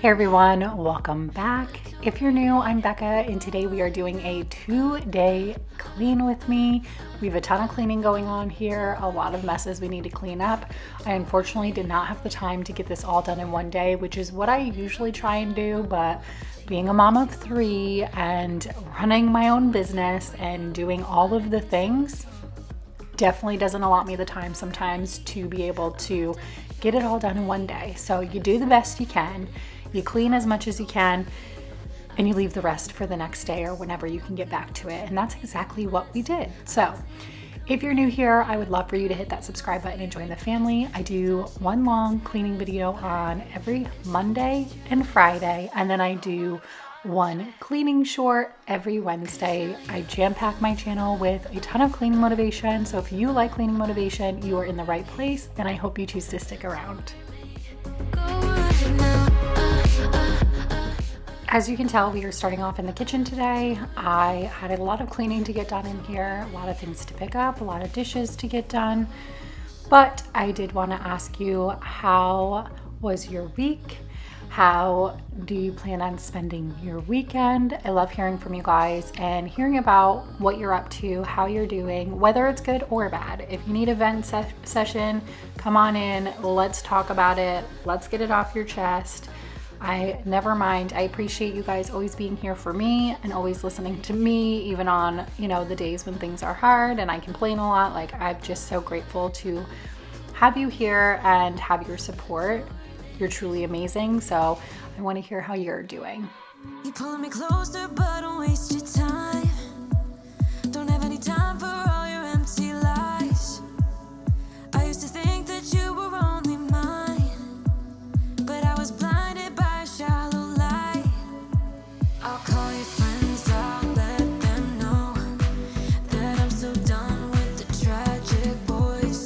Hey everyone, welcome back. If you're new, I'm Becca, and today we are doing a 2-day clean with me. We have a ton of cleaning going on here, a lot of messes we need to clean up. I unfortunately did not have the time to get this all done in one day, which is what I usually try and do, but being a mom of 3 and running my own business and doing all of the things definitely doesn't allot me the time sometimes to be able to get it all done in one day. So you do the best you can. You clean as much as you can, and you leave the rest for the next day or whenever you can get back to it. And that's exactly what we did. So if you're new here, I would love for you to hit that subscribe button and join the family. I do one long cleaning video on every Monday and Friday, and then I do one cleaning short every Wednesday. I jam-pack my channel with a ton of cleaning motivation. So if you like cleaning motivation, you are in the right place, and I hope you choose to stick around. As you can tell, we are starting off in the kitchen today. I had a lot of cleaning to get done in here, a lot of things to pick up, a lot of dishes to get done. But I did want to ask you, how was your week? How do you plan on spending your weekend? I love hearing from you guys and hearing about what you're up to, how you're doing, whether it's good or bad. If you need a vent session, come on in. Let's talk about it. Let's get it off your chest. Never mind. I appreciate you guys always being here for me and always listening to me, even on, the days when things are hard and I complain a lot. Like, I'm just so grateful to have you here and have your support. You're truly amazing. So I want to hear how you're doing. You pulling me closer, but don't waste your time. Don't have any time for all your empty lies. I used to think that you were only mine, but I was blinded by a shallow light. I'll call your friends, I'll let them know that I'm so done with the tragic boys.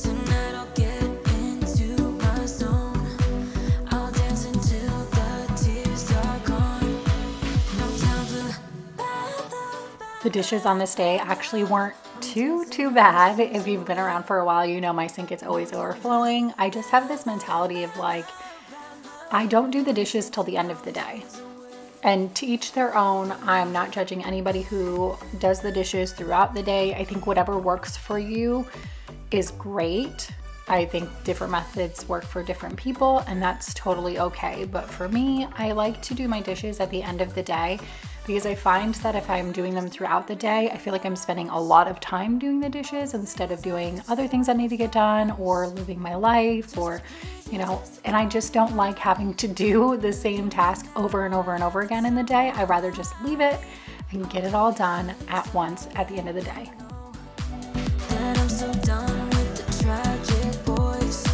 Tonight I'll get into my zone. I'll dance until the tears are gone. No time for bad love. The dishes on this day actually weren't too bad. If you've been around for a while, you know my sink is always overflowing. I just have this mentality of like, I don't do the dishes till the end of the day. And to each their own. I'm not judging anybody who does the dishes throughout the day. I think whatever works for you is great. I think different methods work for different people, and that's totally okay. But for me, I like to do my dishes at the end of the day because I find that if I'm doing them throughout the day, I feel like I'm spending a lot of time doing the dishes instead of doing other things I need to get done or living my life or, and I just don't like having to do the same task over and over and over again in the day. I'd rather just leave it and get it all done at once at the end of the day. And I'm so done with the tragic boys.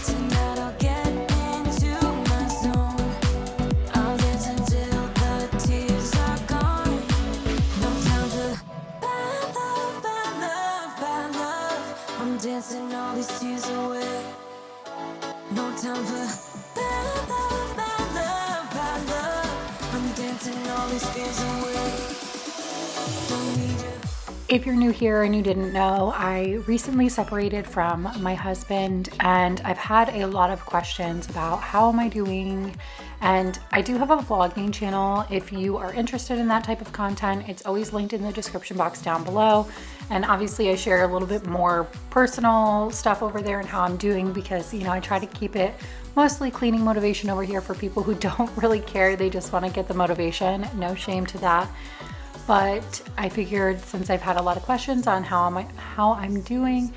Tonight I'll get into my zone. I'll dance until the tears are gone. No time for bad love, bad love, bad love. I'm dancing all these tears away. No time for bad love, bad love, bad love. I'm dancing all these fears away. Don't need you. If you're new here and you didn't know, I recently separated from my husband, and I've had a lot of questions about how am I doing. And I do have a vlogging channel. If you are interested in that type of content, it's always linked in the description box down below. And obviously I share a little bit more personal stuff over there and how I'm doing because, I try to keep it mostly cleaning motivation over here for people who don't really care. They just want to get the motivation. No shame to that. But I figured since I've had a lot of questions on how I'm doing,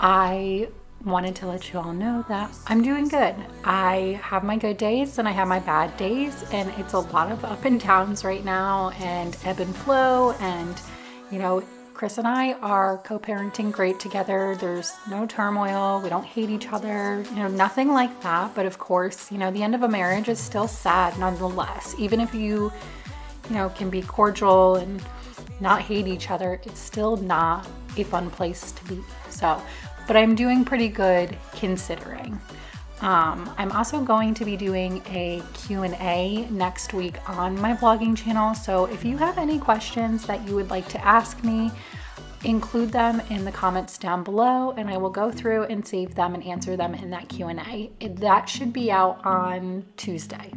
I wanted to let you all know that I'm doing good. I have my good days and I have my bad days, and it's a lot of up and downs right now and ebb and flow. And, Chris and I are co-parenting great together. There's no turmoil. We don't hate each other, nothing like that. But of course, the end of a marriage is still sad nonetheless. Even if you can be cordial and not hate each other, it's still not a fun place to be. So, but I'm doing pretty good considering. I'm also going to be doing a Q&A next week on my vlogging channel. So if you have any questions that you would like to ask me, include them in the comments down below, and I will go through and save them and answer them in that Q&A. That should be out on Tuesday.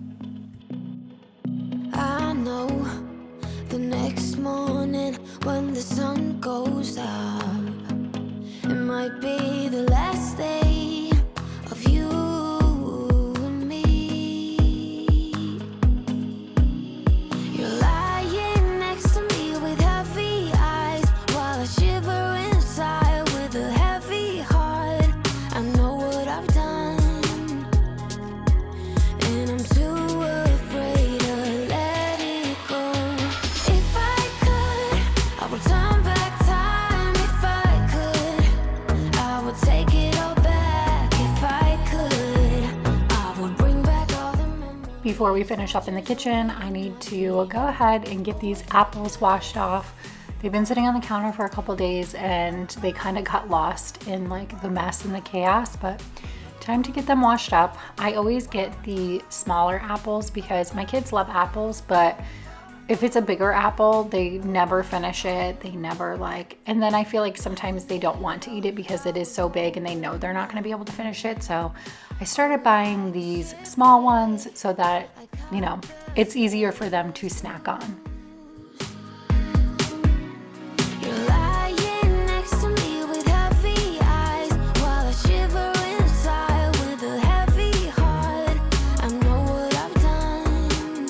I know the next morning when the sun goes up, it might be the last day of you and me. You're lying next to me with heavy eyes while I shiver inside with a heavy heart. I know what I've done, and I'm too afraid to let it go. If I could, I would turn back time. If I could, I would take it all back. If I could, I would bring back all the memories. Before we finish up in the kitchen, I need to go ahead and get these apples washed off. They've been sitting on the counter for a couple days and they kind of got lost in like the mess and the chaos, but time to get them washed up. I always get the smaller apples because my kids love apples, but if it's a bigger apple, they never finish it. They never and then I feel like sometimes they don't want to eat it because it is so big and they know they're not going to be able to finish it. So I started buying these small ones so that, it's easier for them to snack on. You're lying next to me with heavy eyes while I shiver inside with a heavy heart. I know what I've done,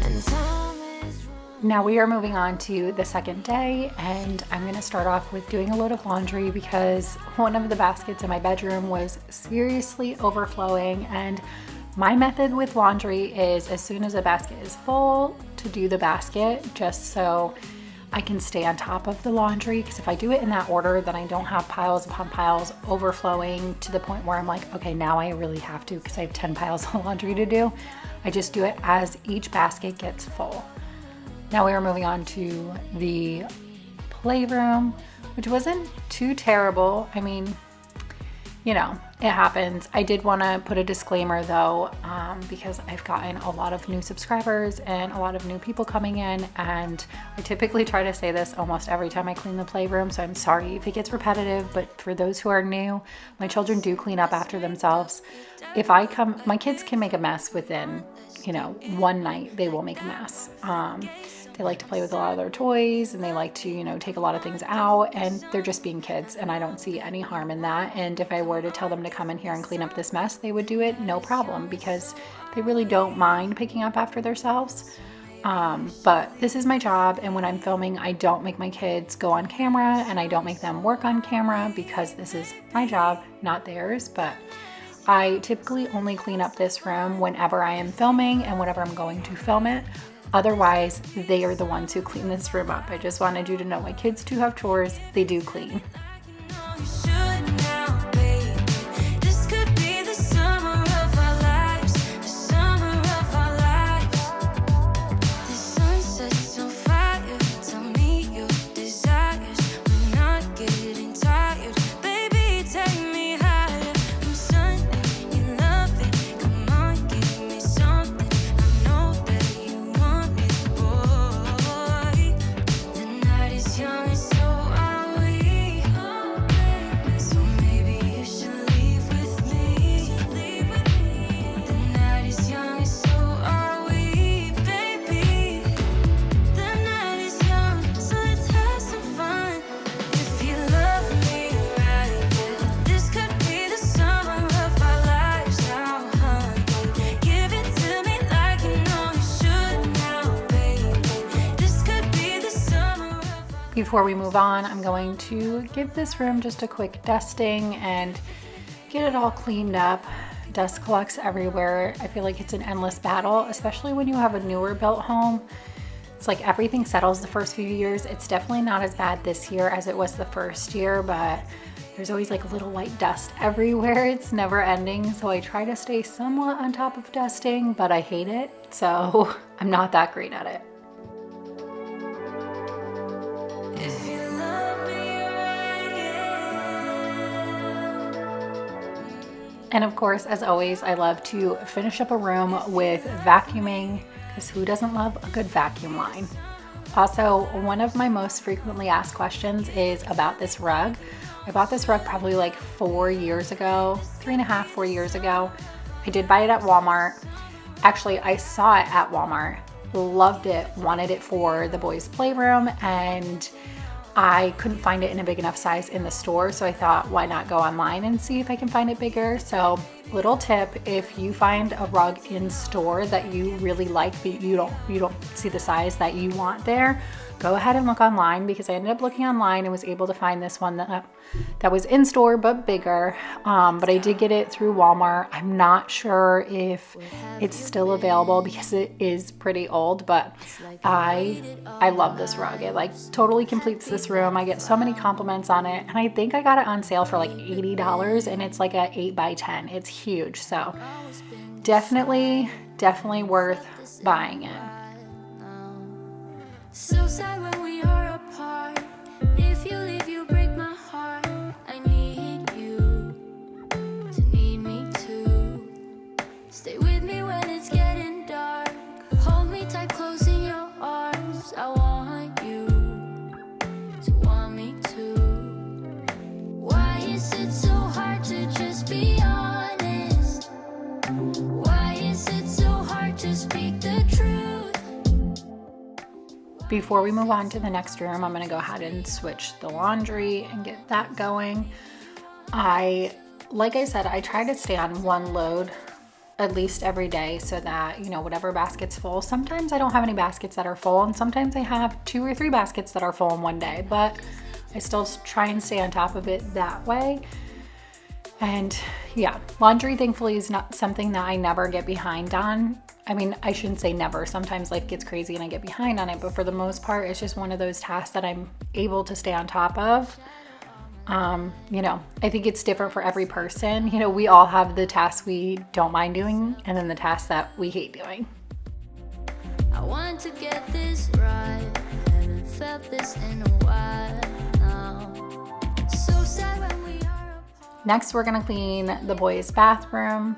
and time is running. Now we are moving on to the second day, and I'm going to start off with doing a load of laundry because one of the baskets in my bedroom was seriously overflowing. And my method with laundry is as soon as a basket is full to do the basket, just so I can stay on top of the laundry, because if I do it in that order, then I don't have piles upon piles overflowing to the point where I'm like, okay, now I really have to because I have 10 piles of laundry to do. I just do it as each basket gets full. Now we are moving on to the playroom, which wasn't too terrible. I mean, it happens. I did want to put a disclaimer though, because I've gotten a lot of new subscribers and a lot of new people coming in, and I typically try to say this almost every time I clean the playroom, so I'm sorry if it gets repetitive, but for those who are new, my children do clean up after themselves. If I come, my kids can make a mess within, one night. They will make a mess. They like to play with a lot of their toys, and they like to, take a lot of things out, and they're just being kids, and I don't see any harm in that. And if I were to tell them to come in here and clean up this mess, they would do it, no problem, because they really don't mind picking up after themselves. But this is my job, and when I'm filming, I don't make my kids go on camera, and I don't make them work on camera, because this is my job, not theirs. But I typically only clean up this room whenever I am filming and whenever I'm going to film it. Otherwise, they are the ones who clean this room up. I just wanted you to know my kids do have chores. They do clean. You should now, baby. This could be the summer of our lives, the summer of our lives. The sun sets on fire. Tell me your desires. We're not getting tired. Baby, take me higher. I'm Sunday, you love it. Come on, give me something. I know that you want it, boy. The night is young and so are we. So maybe you should leave with me. The night is young and so are we, baby. The night is young, so let's have some fun. If you love me right, yeah, this could be the summer of our lives now, honey. Give it to me like you know you should now, baby. This could be the summer of our. Before we move on, I'm going to give this room just a quick dusting and get it all cleaned up. Dust collects everywhere. I feel like it's an endless battle, especially when you have a newer built home. It's like everything settles the first few years. It's definitely not as bad this year as it was the first year, but there's always like a little white dust everywhere. It's never ending. So I try to stay somewhat on top of dusting, but I hate it. So I'm not that great at it. If you love me right, yeah. And of course, as always, I love to finish up a room with vacuuming, because who doesn't love a good vacuum line? Also, one of my most frequently asked questions is about this rug. I bought this rug probably like 4 years ago, 3.5, 4 years ago. I did buy it at Walmart. Actually, I saw it at Walmart, loved it, wanted it for the boys' playroom, and I couldn't find it in a big enough size in the store, so I thought, why not go online and see if I can find it bigger? So, little tip, if you find a rug in store that you really like, but you don't see the size that you want there, go ahead and look online, because I ended up looking online and was able to find this one that was in store but bigger. But I did get it through Walmart. I'm not sure if it's still available because it is pretty old, but I love this rug. It like totally completes this room. I get so many compliments on it, and I think I got it on sale for like $80, and it's like a 8x10. It's huge, so definitely worth buying it. So sad when we are apart. If you leave, you break my heart. I need you to need me too. Stay with me when it's getting dark. Hold me tight, close in your arms. I want you to want me too. Why is it so hard to just be honest? Why is it so hard to speak the truth? Before we move on to the next room, I'm gonna go ahead and switch the laundry and get that going. Like I said, I try to stay on one load at least every day so that, whatever basket's full. Sometimes I don't have any baskets that are full, and sometimes I have 2 or 3 baskets that are full in one day, but I still try and stay on top of it that way. And yeah, laundry thankfully is not something that I never get behind on. I mean, I shouldn't say never. Sometimes life gets crazy and I get behind on it, but for the most part, it's just one of those tasks that I'm able to stay on top of. I think it's different for every person. We all have the tasks we don't mind doing, and then the tasks that we hate doing. I want to get this right. Haven't felt this in a while now. So sad when we are apart. Next, we're gonna clean the boys' bathroom.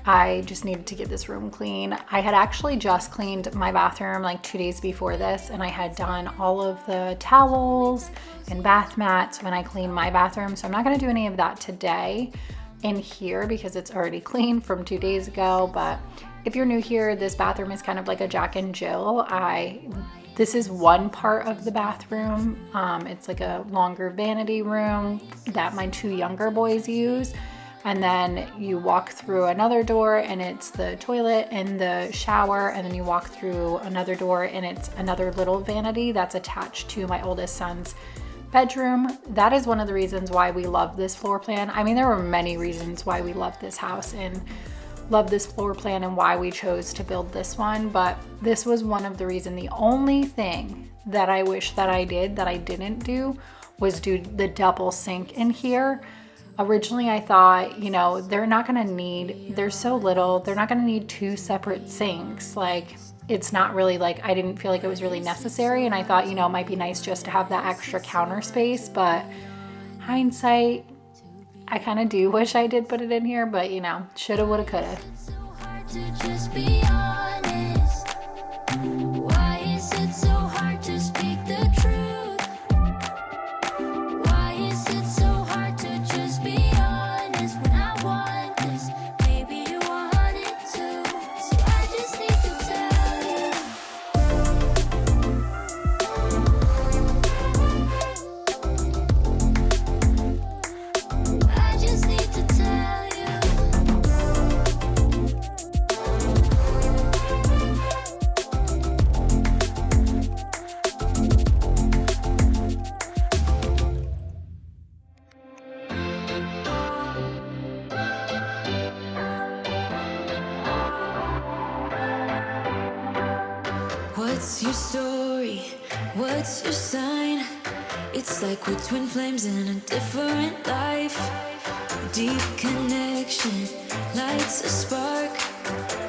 I just needed to get this room clean. I had actually just cleaned my bathroom like 2 days before this, and I had done all of the towels and bath mats when I cleaned my bathroom. So I'm not gonna do any of that today in here because it's already clean from 2 days ago. But if you're new here, this bathroom is kind of like a Jack and Jill. This is one part of the bathroom. It's like a longer vanity room that my 2 younger boys use. And then you walk through another door and it's the toilet and the shower, and then you walk through another door and it's another little vanity that's attached to my oldest son's bedroom. That is one of the reasons why we love this floor plan. I mean, there were many reasons why we love this house and love this floor plan and why we chose to build this one, but this was one of the reasons. The only thing that I wish that I did that I didn't do was do the double sink in here. Originally, I thought, they're so little, they're not gonna need 2 separate sinks. Like, it's not really I didn't feel like it was really necessary. And I thought, it might be nice just to have that extra counter space. But hindsight, I kind of do wish I did put it in here, but shoulda, woulda, coulda. So hard to just be honest. Why is it so hard to speak the truth? Why is it so hard to just be honest when I want this? Maybe you want it too. So I just need to tell you. I just need to tell you. What's your story? What's your sign? It's like we're twin flames in a different life. Deep connection lights a spark.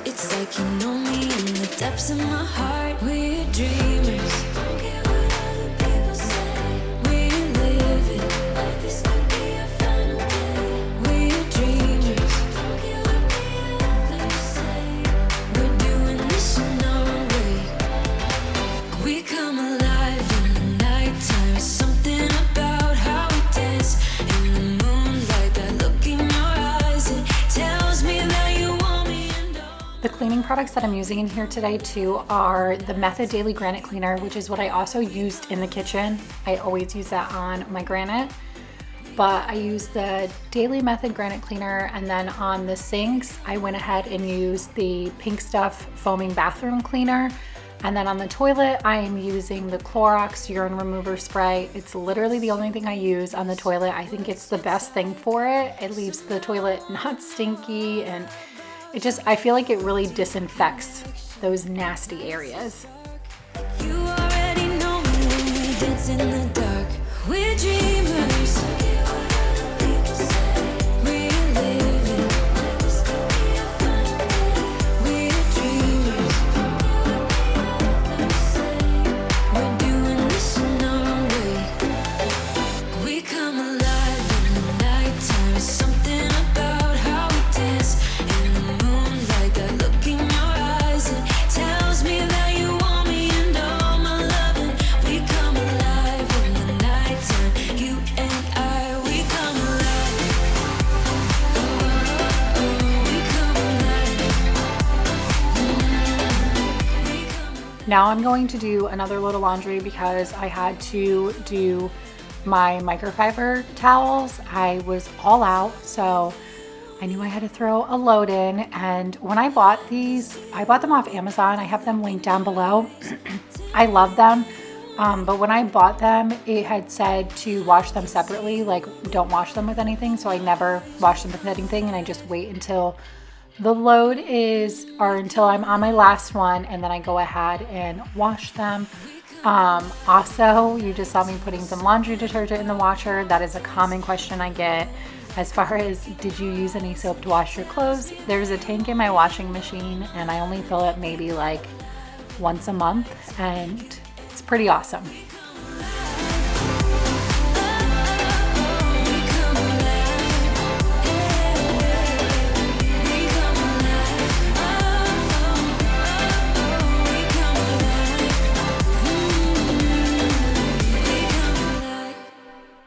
It's like you know me in the depths of my heart. We're dreamers. Don't care what other people say. We live it like this could be our final day. We're dreamers. Don't care what the others say. We're doing this in our way. We come alive. products that I'm using in here today too are the Method Daily Granite Cleaner, which is what I also used in the kitchen. I always use that on my granite. But I used the Daily Method Granite Cleaner, and then on the sinks, I went ahead and used the Pink Stuff Foaming Bathroom Cleaner. And then on the toilet, I am using the Clorox Urine Remover Spray. It's literally the only thing I use on the toilet. I think it's the best thing for it. It leaves the toilet not stinky, and I feel like it really disinfects those nasty areas. You already know me when we dance in the dark. We're dreamers. Now I'm going to do another load of laundry because I had to do my microfiber towels. I was all out, so I knew I had to throw a load in. And when I bought these, I bought them off Amazon. I have them linked down below. I love them, but when I bought them, it had said to wash them separately, like don't wash them with anything. So I never wash them with anything, and I just wait until the load is, or until I'm on my last one, and then I go ahead and wash them. Also, you just saw me putting some laundry detergent in the washer. That is a common question I get as far as, did you use any soap to wash your clothes? There's a tank in my washing machine, and I only fill it maybe like once a month, and it's pretty awesome.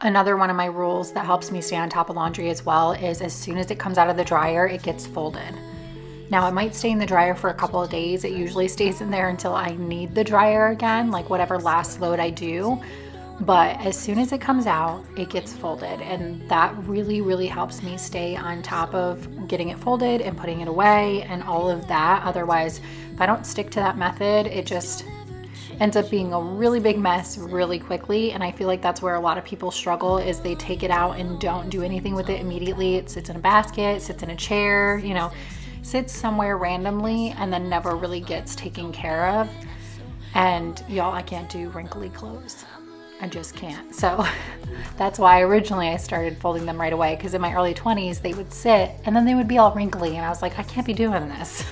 Another one of my rules that helps me stay on top of laundry as well is as soon as it comes out of the dryer, it gets folded. Now it might stay in the dryer for a couple of days. It usually stays in there until I need the dryer again, like whatever last load I do. But as soon as it comes out, it gets folded. And that really, really helps me stay on top of getting it folded and putting it away and all of that. Otherwise, if I don't stick to that method, it just ends up being a really big mess really quickly. And I feel like that's where a lot of people struggle, is they take it out and don't do anything with it immediately. It sits in a basket, sits in a chair, you know, sits somewhere randomly and then never really gets taken care of. And y'all, I can't do wrinkly clothes. I just can't. So that's why originally I started folding them right away, because in my early 20s they would sit and then they would be all wrinkly and I was like, I can't be doing this.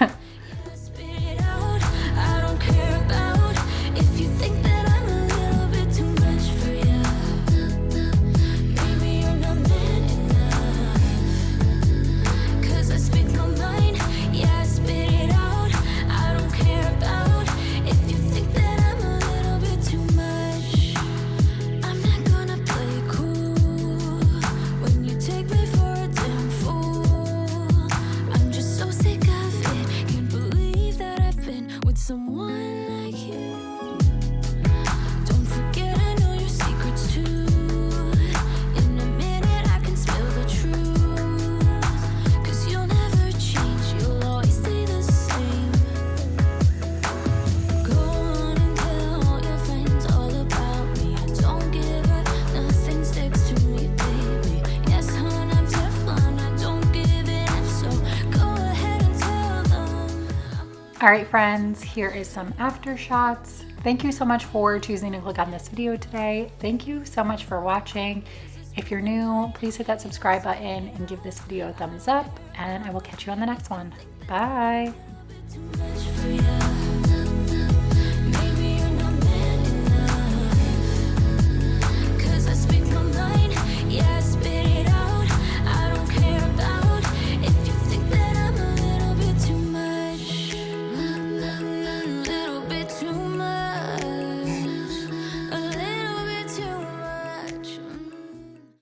All right, friends, here is some after shots. Thank you so much for choosing to click on this video today. Thank you so much for watching. If you're new, please hit that subscribe button and give this video a thumbs up, and I will catch you on the next one. Bye.